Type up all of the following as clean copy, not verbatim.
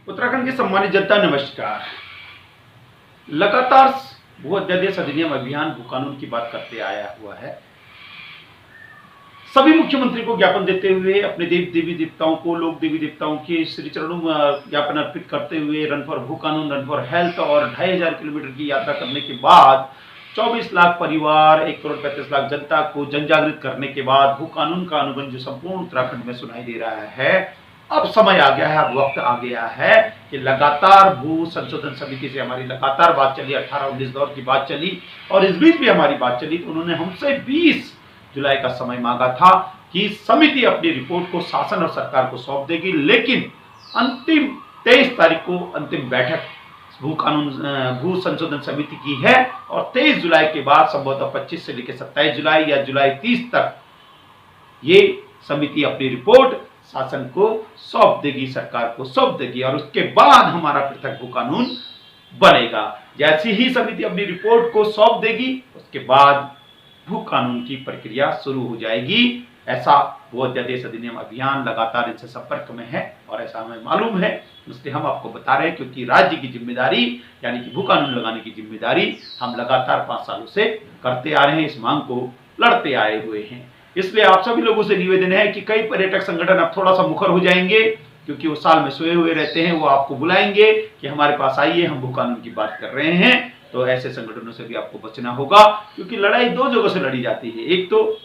उत्तराखंड की सम्मानित जनता नमस्कार। लगातार भू अध्यादेश अधिनियम अभियान भू कानून की बात करते आया हुआ है। सभी मुख्यमंत्री को ज्ञापन देते हुए अपने देवी देवताओं को, लोक देवी देवताओं के श्री चरणों में ज्ञापन अर्पित करते हुए रन फॉर भू कानून, रन फॉर हेल्थ और 2500 किलोमीटर की यात्रा करने के बाद 24 लाख परिवार, 1 करोड़ 35 लाख जनता को जन जागृत करने के बाद भू कानून का अनुबंध जो संपूर्ण उत्तराखंड में सुनाई दे रहा है, अब समय आ गया है, अब वक्त आ गया है कि लगातार भू संशोधन समिति से हमारी लगातार बात चली, 18-19 दौर की बात चली और इस बीच भी हमारी बात चली तो उन्होंने हमसे 20 जुलाई का समय मांगा था कि समिति अपनी रिपोर्ट को शासन और सरकार को सौंप देगी, लेकिन अंतिम 23 तारीख को अंतिम बैठक भू संशोधन समिति की है और 23 जुलाई के बाद संभवतः 25 से लेकर 27 जुलाई या जुलाई 30 तक ये समिति अपनी रिपोर्ट शासन को सौंप देगी, सरकार को सौंप देगी और उसके बाद हमारा पृथक भू कानून बनेगा। जैसी ही समिति अपनी रिपोर्ट को सौंप देगी उसके बाद भू कानून की प्रक्रिया शुरू हो जाएगी। ऐसा भू अध्यादेश अधिनियम अभियान लगातार इनसे संपर्क में है और ऐसा हमें मालूम है, इसलिए हम आपको बता रहे हैं क्योंकि राज्य की जिम्मेदारी यानी कि भू कानून लगाने की जिम्मेदारी हम लगातार 5 सालों से करते आ रहे हैं, इस मांग को लड़ते आए हुए हैं। इसलिए आप सभी लोगों से निवेदन है कि कई पर्यटक संगठन अब थोड़ा सा मुखर हो जाएंगे क्योंकि वो साल में सोए हुए रहते हैं, वो आपको बुलाएंगे कि हमारे पास आइए, हम भू कानून की बात कर रहे हैं। तो ऐसे संगठनों से भी आपको बचना होगा क्योंकि लड़ाई 2 जगहों से लड़ी जाती है। एक तो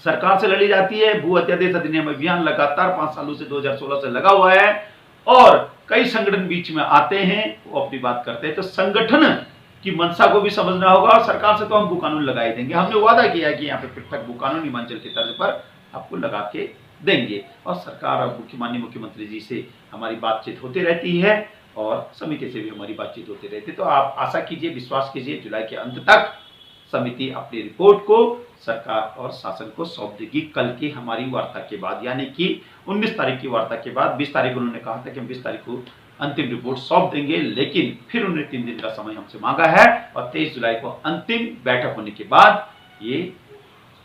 सरकार से लड़ी जाती है, भू अध्यादेश अधिनियम अभियान लगातार 5 सालों से 2016 से लगा हुआ है और कई संगठन बीच में आते हैं, वो अपनी बात करते हैं। तो संगठन की मंशा को भी समझना होगा और सरकार से तो हम भू कानून लगा ही देंगे। हमने वादा किया है कि यहाँ पे पृथक भू कानून हिमाचल की तर्ज पर आपको लगा के देंगे और सरकार और माननीय मुख्यमंत्री जी से हमारी बातचीत होती रहती है और समिति से भी हमारी बातचीत होती रहती है। तो आप आशा कीजिए, विश्वास कीजिए, जुलाई के अंत तक समिति अपनी रिपोर्ट को सरकार और शासन को सौंप देगी। कल की हमारी वार्ता के बाद यानी कि 19 तारीख की वार्ता के बाद 20 तारीख उन्होंने कहा था कि हम 20 तारीख को अंतिम रिपोर्ट सौंप देंगे, लेकिन फिर उन्होंने 3 दिन का समय हमसे मांगा है और 23 जुलाई को अंतिम बैठक होने के बाद ये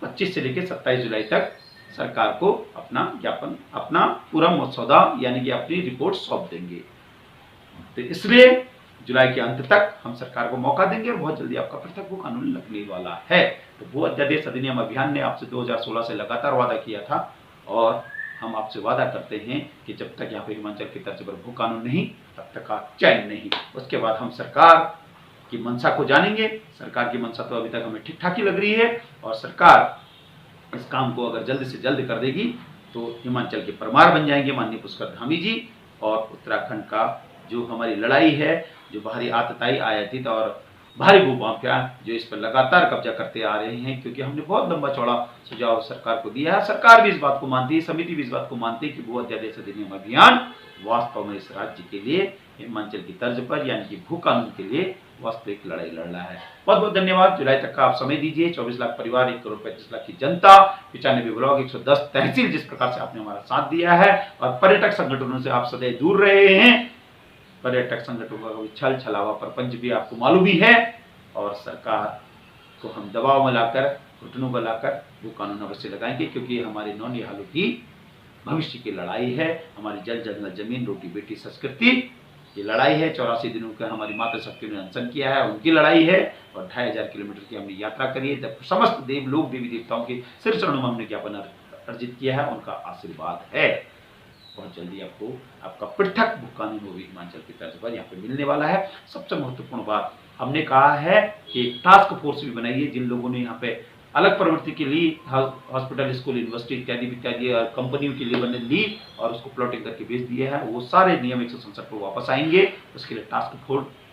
25 से लेकर 27 जुलाई तक सरकार को अपना ज्ञापन, अपना पूरा मसौदा यानी कि अपनी रिपोर्ट सौंप देंगे। तो इसलिए जुलाई के अंत तक हम सरकार को मौका देंगे और बहुत जल्दी आपका पृथक भू कानून लगने वाला है। तो भू अध्यादेश अधिनियम अभियान ने आपसे 2016 से लगातार वादा किया था और हम आपसे वादा करते हैं कि जब तक यहाँ पे हिमाचल की तर्ज पर भू कानून नहीं, तब तक का चैन नहीं। उसके बाद हम सरकार की मंशा को जानेंगे। सरकार की मंशा तो अभी तक हमें ठीक ठाक ही लग रही है और सरकार इस काम को अगर जल्द से जल्द कर देगी तो हिमाचल के परमार बन जाएंगे माननीय पुष्कर धामी जी और उत्तराखंड का जो हमारी लड़ाई है, जो बाहरी आतताई आयातित और भारी भूमाफिया जो इस पर लगातार कब्जा करते आ रहे हैं, क्योंकि हमने बहुत लंबा चौड़ा सुझाव सरकार को दिया है, सरकार भी इस बात को मानती है, समिति भी इस बात को मानती है कि भू अध्यादेश अधिनियम अभियान वास्तव में इस राज्य के लिए हिमाचल की तर्ज पर यानी कि भू कानून के लिए वास्तविक लड़ाई लड़ रहा है। बहुत बहुत धन्यवाद। जुलाई तक का आप समय दीजिए। 24 लाख परिवार, 1 करोड़ 35 लाख की जनता, 95 ब्लॉक, 110 तहसील, जिस प्रकार से आपने हमारा साथ दिया है और पर्यटक संगठनों से आप सदैव दूर रहे हैं। पर्यटक संगठनों का छल छलावा प्रपंच भी आपको मालूम ही है और सरकार को हम दबाव में लाकर, घुटनों पर लाकर भू कानून अवश्य लगाएंगे क्योंकि हमारे नौनिहालों की भविष्य की लड़ाई है। हमारी जल जंगल जमीन रोटी बेटी संस्कृति की लड़ाई है। 84 दिनों का हमारी मातृशक्ति ने अनशन किया है, उनकी लड़ाई है और 2500 किलोमीटर की हमने यात्रा करी है। जब समस्त देव लोग देवी देवताओं के सिर चरणों में हमने ज्ञापन अर्जित किया है, उनका आशीर्वाद है। बहुत जल्दी आपको आपका पृथक भू कानून वो भी हिमाचल की तर्ज पर यहाँ पे मिलने वाला है। सबसे महत्वपूर्ण बात हमने कहा है कि टास्क फोर्स भी बनाई है। जिन लोगों ने यहाँ पे अलग प्रवृत्ति के लिए हॉस्पिटल, स्कूल, यूनिवर्सिटी इत्यादि इत्यादि कंपनियों के लिए बने ली और उसको प्लॉटिंग करके बेच दिया है, वो सारे नियम 167 पर वापस आएंगे। उसके लिए टास्क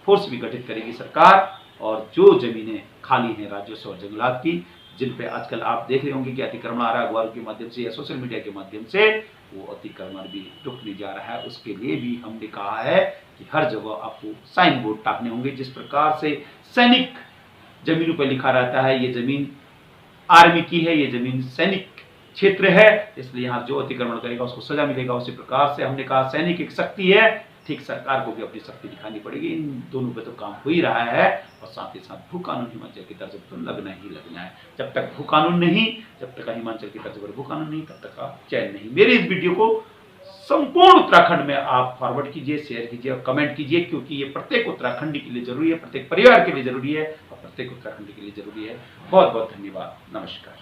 फोर्स भी गठित करेगी सरकार और जो जमीनें खाली हैं राजस्व और जंगलात की, जिन पे आजकल आप देख रहे होंगे कि अतिक्रमण आ रहा है अखबारों के माध्यम से या सोशल मीडिया के माध्यम से, वो अतिक्रमण भी रुकने जा रहा है। उसके लिए भी हमने कहा है कि हर जगह आपको साइन बोर्ड टाकने होंगे। जिस प्रकार से सैनिक जमीनों पर लिखा रहता है ये जमीन आर्मी की है, ये जमीन सैनिक क्षेत्र है, इसलिए यहाँ जो अतिक्रमण करेगा उसको सजा मिलेगा। उसी प्रकार से हमने कहा सैनिक एक शक्ति है, ठीक सरकार को भी अपनी शक्ति दिखानी पड़ेगी। इन दोनों पे तो काम हो ही रहा है और साथ ही साथ भू कानून हिमाचल की तर्ज पर तो लगना ही लगना है। जब तक भू कानून नहीं, जब तक हिमाचल की तर्ज पर भू कानून नहीं, तब तक का चैन नहीं। मेरे इस वीडियो को संपूर्ण उत्तराखंड में आप फॉरवर्ड कीजिए, शेयर कीजिए और कमेंट कीजिए, क्योंकि ये प्रत्येक उत्तराखंडी के लिए जरूरी है, प्रत्येक परिवार के लिए जरूरी है और प्रत्येक उत्तराखंडी के लिए जरूरी है। बहुत बहुत धन्यवाद। नमस्कार।